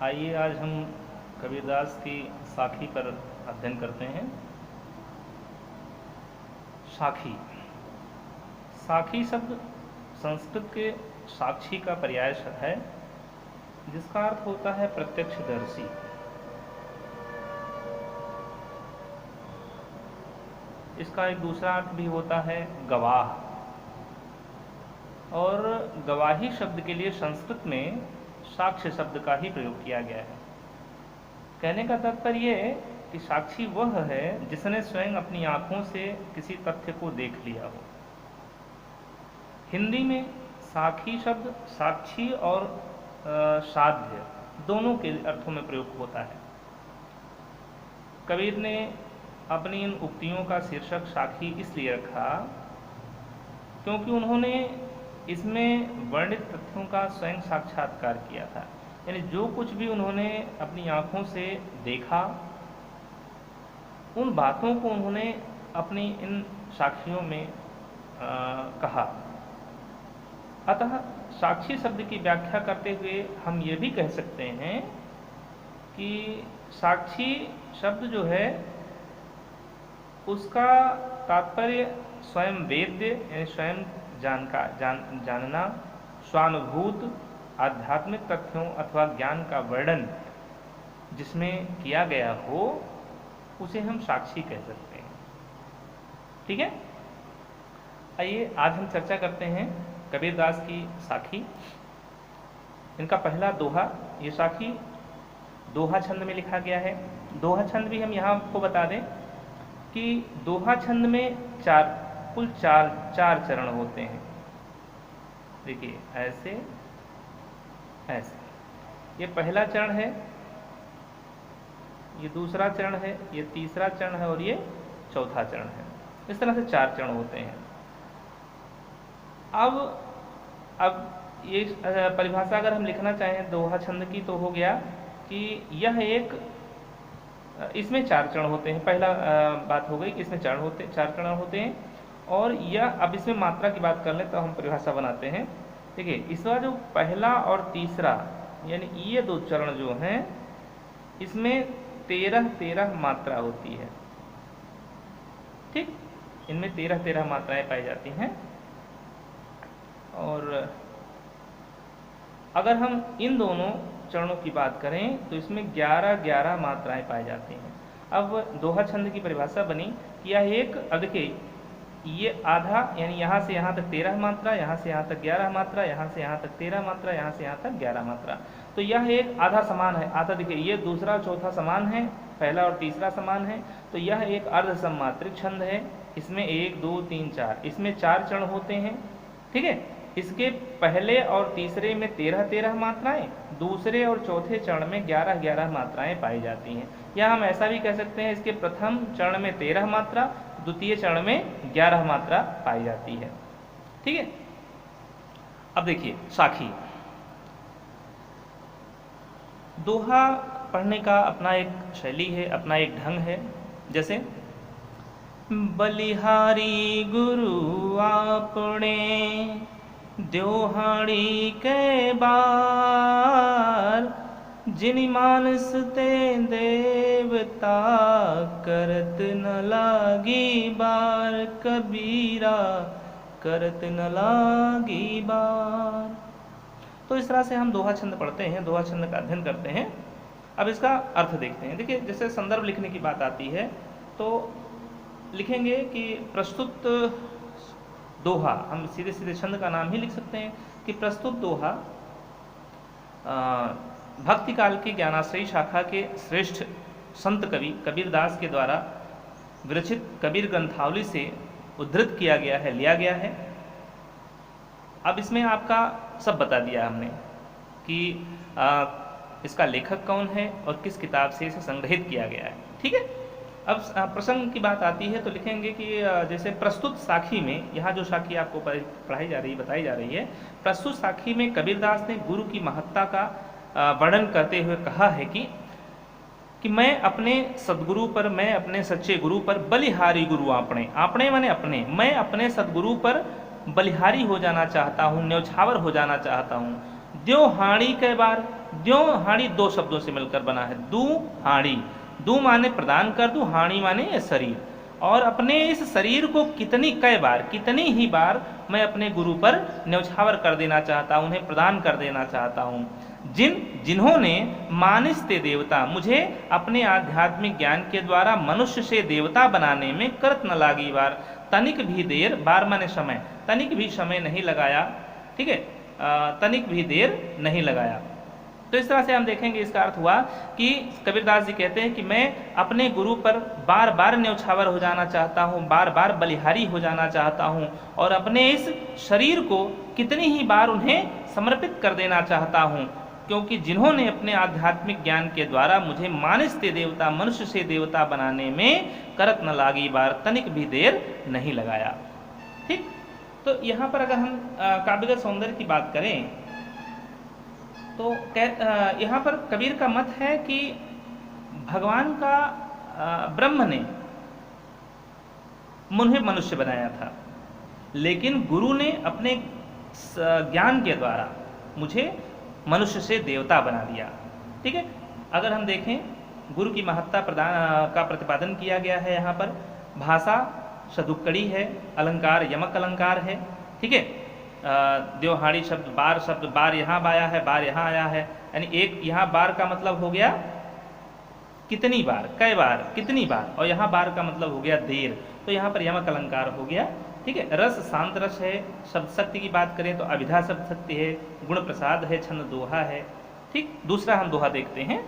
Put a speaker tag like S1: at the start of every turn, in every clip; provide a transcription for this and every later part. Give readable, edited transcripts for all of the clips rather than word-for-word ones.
S1: आइए आज हम कबीरदास की साखी पर अध्ययन करते हैं। साखी साखी शब्द संस्कृत के साक्षी का पर्याय है, जिसका अर्थ होता है प्रत्यक्षदर्शी। इसका एक दूसरा अर्थ भी होता है गवाह। और गवाही शब्द के लिए संस्कृत में साक्ष्य शब्द का ही प्रयोग किया गया है। कहने का तात्पर्य है कि साक्षी वह है जिसने स्वयं अपनी आंखों से किसी तथ्य को देख लिया हो। हिंदी में साखी शब्द साक्षी और साध्य दोनों के अर्थों में प्रयोग होता है। कबीर ने अपनी इन उक्तियों का शीर्षक साखी इसलिए रखा क्योंकि उन्होंने इसमें वर्णित तथ्यों का स्वयं साक्षात्कार किया था। यानी जो कुछ भी उन्होंने अपनी आंखों से देखा, उन बातों को उन्होंने अपनी इन साक्षियों में कहा। अतः साक्षी शब्द की व्याख्या करते हुए हम ये भी कह सकते हैं कि साक्षी शब्द जो है उसका तात्पर्य स्वयं वेद्य यानी स्वयं जानना, स्वानुभूत आध्यात्मिक तथ्यों अथवा ज्ञान का वर्णन जिसमें किया गया हो, उसे हम साक्षी कह सकते हैं। ठीक है, आइए आज हम चर्चा करते हैं कबीरदास की साखी। इनका पहला दोहा, ये साखी दोहा छंद में लिखा गया है। दोहा छंद भी हम यहाँ आपको बता दें कि दोहा छंद में कुल चार चरण होते हैं। देखिए, ऐसे ऐसे, ये पहला चरण है, ये दूसरा चरण है, ये तीसरा चरण है और ये चौथा चरण है। इस तरह से 4 चरण होते हैं। अब ये परिभाषा अगर हम लिखना चाहें दोहा छंद की तो हो गया कि यह इसमें 4 चरण होते हैं। पहला बात हो गई कि इसमें 4 चरण होते हैं। और यह, अब इसमें मात्रा की बात कर लें तो हम परिभाषा बनाते हैं। देखिए, इसका जो पहला और तीसरा यानी ये 2 चरण जो हैं, इसमें 13 मात्रा होती है। ठीक, इनमें 13 मात्राएं पाई जाती हैं। और अगर हम इन दोनों चरणों की बात करें तो इसमें 11 मात्राएं पाई जाती हैं। अब दोहा छंद की परिभाषा बनी कि यह देखिए, ये आधा यानी यहाँ से यहाँ तक 13 मात्रा, यहाँ से यहाँ तक 11 मात्रा, यहाँ से यहाँ तक 13 मात्रा, यहाँ से यहाँ तक 11 मात्रा। तो यह एक आधा समान है। आधा देखिए, ये दूसरा चौथा समान है, पहला और तीसरा समान है। तो यह एक अर्ध सममात्रिक छंद है। इसमें 1 2 3 4, इसमें 4 चरण होते हैं। ठीक है, इसके पहले और तीसरे में 13 मात्राएं, दूसरे और चौथे चरण में 11 मात्राएं पाई जाती हैं। या हम ऐसा भी कह सकते हैं, इसके प्रथम चरण में 13 मात्रा, द्वितीय चरण में 11 मात्रा पाई जाती है। ठीक है, अब देखिए साखी दोहा पढ़ने का अपना एक शैली है, अपना एक ढंग है। जैसे बलिहारी गुरु आपने द्योहाड़ी के बार, जिनि मानस ते देवता करत न लागी बार, कबीरा करत न लागी बार। तो इस तरह से हम दोहा छंद पढ़ते हैं, दोहा छंद का अध्ययन करते हैं। अब इसका अर्थ देखते हैं। देखिए, जैसे संदर्भ लिखने की बात आती है तो लिखेंगे कि प्रस्तुत दोहा, हम सीधे छंद का नाम ही लिख सकते हैं कि प्रस्तुत दोहा भक्ति काल की ज्ञानाश्रयी शाखा के श्रेष्ठ संत कवि कबीरदास के द्वारा विरचित कबीर ग्रंथावली से उद्धृत किया गया है, लिया गया है। अब इसमें आपका सब बता दिया हमने कि इसका लेखक कौन है और किस किताब से इसे संग्रहित किया गया है। ठीक है, अब प्रसंग की बात आती है तो लिखेंगे कि जैसे प्रस्तुत साखी में, यहाँ जो साखी आपको पढ़ाई जा रही, बताई जा रही है, प्रस्तुत साखी में कबीरदास ने गुरु की महत्ता का वर्णन करते हुए कहा है कि मैं अपने सदगुरु पर, मैं अपने सच्चे गुरु पर बलिहारी गुरु आपने माने अपने, मैं अपने सदगुरु पर बलिहारी हो जाना चाहता हूँ, न्यौछावर हो जाना चाहता हूँ। द्यो हाड़ी कै बार, द्यो हाड़ी दो शब्दों से मिलकर बना है, दू हाड़ी, दू माने प्रदान कर दूं, हाड़ी माने शरीर, और अपने इस शरीर को कितनी कै बार, कितनी ही बार मैं अपने गुरु पर न्यौछावर कर देना चाहता हूं, उन्हें प्रदान कर देना चाहता हूं। जिन्होंने मानिस्ते देवता, मुझे अपने आध्यात्मिक ज्ञान के द्वारा मनुष्य से देवता बनाने में करत न लागी बार, तनिक भी देर, बार माने समय, तनिक भी समय नहीं लगाया, ठीक है, तनिक भी देर नहीं लगाया। तो इस तरह से हम देखेंगे, इसका अर्थ हुआ कि कबीरदास जी कहते हैं कि मैं अपने गुरु पर बार बार न्यौछावर हो जाना चाहता हूँ, बार बार बलिहारी हो जाना चाहता हूँ, और अपने इस शरीर को कितनी ही बार उन्हें समर्पित कर देना चाहता हूँ, क्योंकि जिन्होंने अपने आध्यात्मिक ज्ञान के द्वारा मुझे मानस्ते देवता, मनुष्य से देवता बनाने में करत न लागी बार, तनिक भी देर नहीं लगाया। ठीक, तो यहाँ पर अगर हम काव्यगत सौंदर्य की बात करें तो यहाँ पर कबीर का मत है कि भगवान का ब्रह्म ने मुझे मनुष्य बनाया था, लेकिन गुरु ने अपने ज्ञान के द्वारा मुझे मनुष्य से देवता बना दिया। ठीक है, अगर हम देखें गुरु की महत्ता का प्रतिपादन किया गया है यहाँ पर। भाषा सदुक्कड़ी है, अलंकार यमक अलंकार है। ठीक है, द्योहाड़ी शब्द बार यहाँ आया है, बार यहाँ आया है, यानी एक यहाँ बार का मतलब हो गया कितनी बार, कई बार, कितनी बार, और यहाँ बार का मतलब हो गया देर, तो यहाँ पर यमक अलंकार हो गया। ठीक है, रस शांत रस है। शब्द शक्ति की बात करें तो अभिधा शब्द शक्ति है, गुण प्रसाद है, छंद दोहा है। ठीक, दूसरा हम दोहा देखते हैं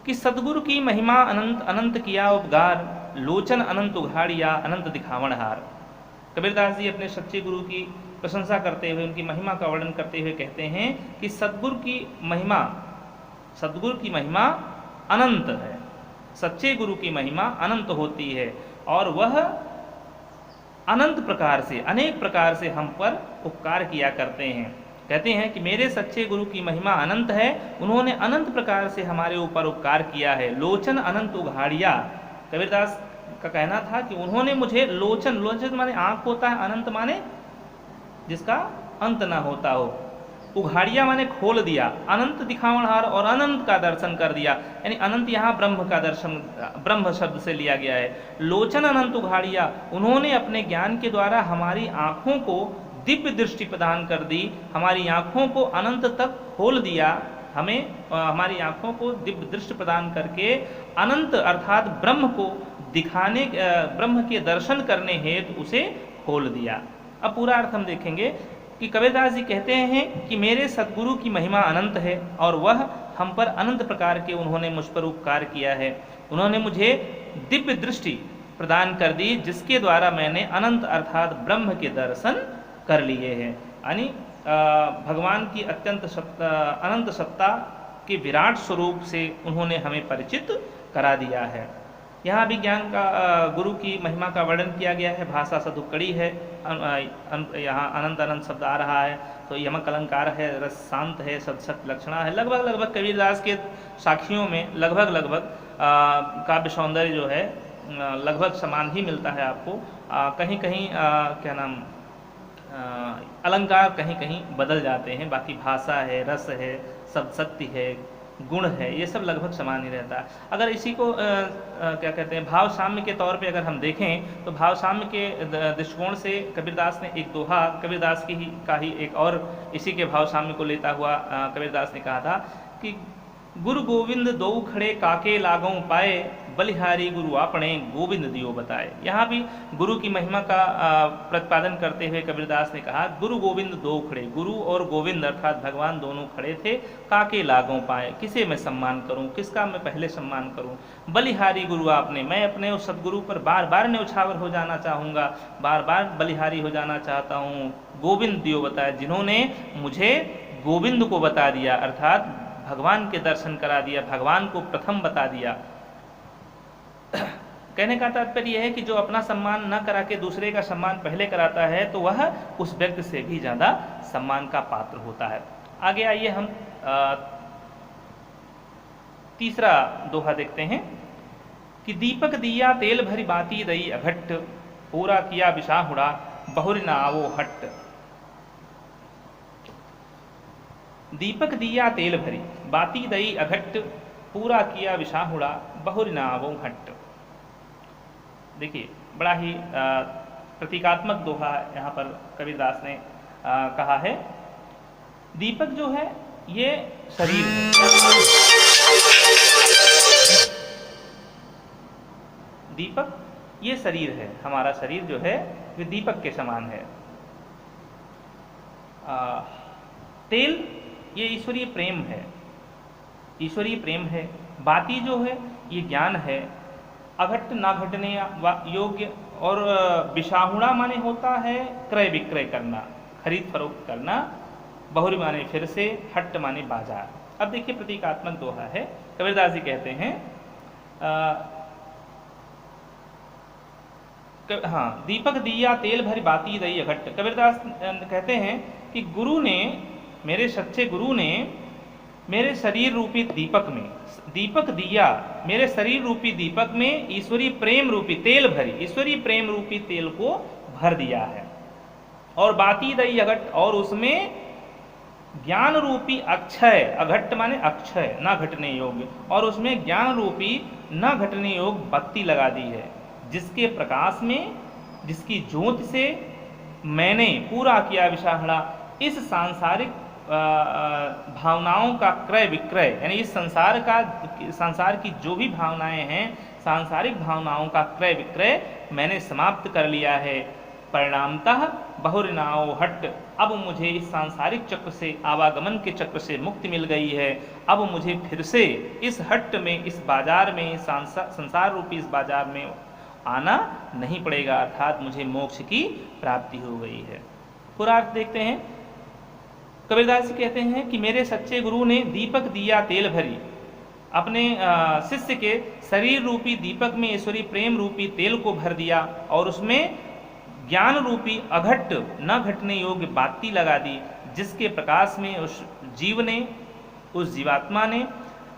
S1: कि सदगुरु की महिमा अनंत अनंत किया उपगार, लोचन अनंत उघाड़िया अनंत दिखावण हार। कबीरदास जी अपने सच्चे गुरु की प्रशंसा करते हुए, उनकी महिमा का वर्णन करते हुए कहते हैं कि सदगुरु की महिमा अनंत है, सच्चे गुरु की महिमा अनंत होती है, और वह अनंत प्रकार से, अनेक प्रकार से हम पर उपकार किया करते हैं। कहते हैं कि मेरे सच्चे गुरु की महिमा अनंत है, उन्होंने अनंत प्रकार से हमारे ऊपर उपकार किया है। लोचन अनंत उघाड़िया, कबीरदास का कहना था कि उन्होंने मुझे लोचन, लोचन माने आंख होता है, अनंत माने जिसका अंत ना होता हो, उघाड़िया माने खोल दिया, अनंत दिखावनहार, और अनंत का दर्शन कर दिया, यानी अनंत यहाँ ब्रह्म का दर्शन, ब्रह्म शब्द से लिया गया है। लोचन अनंत उघाड़िया, उन्होंने अपने ज्ञान के द्वारा हमारी आंखों को दिव्य दृष्टि प्रदान कर दी, हमारी आंखों को अनंत तक खोल दिया, हमें हमारी आंखों को दिव्य दृष्टि प्रदान करके अनंत अर्थात ब्रह्म को दिखाने, ब्रह्म के दर्शन करने हेतु उसे खोल दिया। अब पूरा अर्थ हम देखेंगे कि कबीरदास जी कहते हैं कि मेरे सद्गुरु की महिमा अनंत है, और वह हम पर अनंत प्रकार के उन्होंने मुझ पर उपकार किया है। उन्होंने मुझे दिव्य दृष्टि प्रदान कर दी, जिसके द्वारा मैंने अनंत अर्थात ब्रह्म के दर्शन कर लिए हैं, यानी भगवान की अनंत सत्ता के विराट स्वरूप से उन्होंने हमें परिचित करा दिया है। यहाँ भी ज्ञान का गुरु की महिमा का वर्णन किया गया है। भाषा सदुक्कड़ी है, यहाँ अनंत अनंत शब्द आ रहा है, तो यमक अलंकार है, रस शांत है, सदसत लक्षणा है। लगभग कबीरदास के साखियों में लगभग काव्य सौंदर्य जो है लगभग समान ही मिलता है आपको। कहीं कहीं क्या नाम अलंकार कहीं कहीं बदल जाते हैं, बाकी भाषा है, रस है, शब्द शक्ति है, गुण है, ये सब लगभग समान ही रहता है। अगर इसी को क्या कहते हैं भाव साम्य के तौर पे अगर हम देखें तो भाव साम्य के दृष्टिकोण से कबीरदास ने एक दोहा कबीरदास का ही एक और इसी के भाव साम्य को लेता हुआ कबीरदास ने कहा था कि गुरु गोविंद दो खड़े काके लागों पाए, बलिहारी गुरु आपने गोविंद दियो बताए। यहाँ भी गुरु की महिमा का प्रतिपादन करते हुए कबीरदास ने कहा गुरु गोविंद दो खड़े, गुरु और गोविंद अर्थात भगवान दोनों खड़े थे, काके लागों पाए, किसे मैं सम्मान करूं, किसका मैं पहले सम्मान करूं। बलिहारी गुरु आपने, मैं अपने उस सदगुरु पर बार बार न्यौछावर हो जाना चाहूँगा, बार बार बलिहारी हो जाना चाहता हूँ। गोविंद दियो बताए, जिन्होंने मुझे गोविंद को बता दिया अर्थात भगवान के दर्शन करा दिया, भगवान को प्रथम बता दिया। कहने का तात्पर्य यह है कि जो अपना सम्मान न करा के दूसरे का सम्मान पहले कराता है तो वह उस व्यक्ति से भी ज़्यादा सम्मान का पात्र होता है। आगे आइए हम तीसरा दोहा देखते हैं कि दीपक दिया तेल भरी बाती दई अघट्ट, पूरा किया विशाहुड़ा बहुरी ना आवो हट्ट। दीपक दिया तेल भरी, बाती दई अघट, पूरा किया विशाहुड़ा, बहुर नावों घट। देखिए बड़ा ही प्रतीकात्मक दोहा यहाँ पर कबीरदास ने कहा है। दीपक जो है ये शरीर है, दीपक ये शरीर है, हमारा शरीर जो है वे दीपक के समान है। तेल ये ईश्वरीय प्रेम है, ईश्वरीय प्रेम है। बाती जो है ये ज्ञान है। अघट ना घटने योग्य, और विशाहुड़ा माने होता है क्रय विक्रय करना, खरीद फरोख्त करना। बहुरी माने फिर से, हट माने बाजार। अब देखिए प्रतीकात्मक दोहा है। कबीरदास जी कहते हैं हाँ, दीपक दिया तेल भरी बाती दई अघट। कबीरदास कहते हैं कि गुरु ने, मेरे सच्चे गुरु ने मेरे शरीर रूपी दीपक में, दीपक दिया मेरे शरीर रूपी दीपक में ईश्वरीय प्रेम रूपी तेल भरी, ईश्वरीय प्रेम रूपी तेल को भर दिया है। और बाती दई अघट, और उसमें ज्ञान रूपी अक्षय, अघट माने अक्षय ना घटने योग्य, और उसमें ज्ञान रूपी न घटने योग्य बत्ती लगा दी है, जिसके प्रकाश में, जिसकी ज्योति से मैंने पूरा किया विशाहड़ा, इस सांसारिक भावनाओं का क्रय विक्रय, यानी इस संसार का, संसार की जो भी भावनाएं हैं, सांसारिक भावनाओं का क्रय विक्रय मैंने समाप्त कर लिया है। परिणामतः बहुरिनाओ हट, अब मुझे इस सांसारिक चक्र से, आवागमन के चक्र से मुक्ति मिल गई है। अब मुझे फिर से इस हट में, इस बाजार में, इस संसार रूपी इस बाजार में आना नहीं पड़ेगा, अर्थात मुझे मोक्ष की प्राप्ति हो गई है। पूरा अर्थ देखते हैं। कबीरदास जी कहते हैं कि मेरे सच्चे गुरु ने दीपक दिया तेल भरी, अपने शिष्य के शरीर रूपी दीपक में ईश्वरीय प्रेम रूपी तेल को भर दिया, और उसमें ज्ञान रूपी अघट न घटने योग्य बाती लगा दी, जिसके प्रकाश में उस जीव ने, उस जीवात्मा ने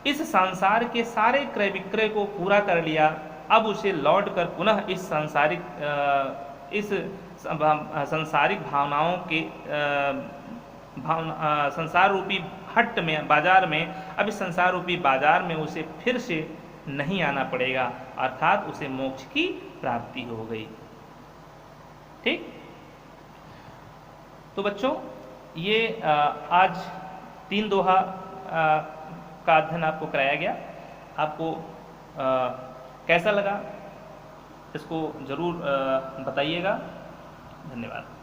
S1: इस संसार के सारे क्रय विक्रय को पूरा कर लिया। अब उसे लौट कर पुनः इस संसारिक भावनाओं के संसार रूपी हट में, बाजार में, अब इस संसार रूपी बाजार में उसे फिर से नहीं आना पड़ेगा, अर्थात उसे मोक्ष की प्राप्ति हो गई। ठीक, तो बच्चों ये आज 3 दोहा का अध्ययन आपको कराया गया। आपको कैसा लगा इसको जरूर बताइएगा। धन्यवाद।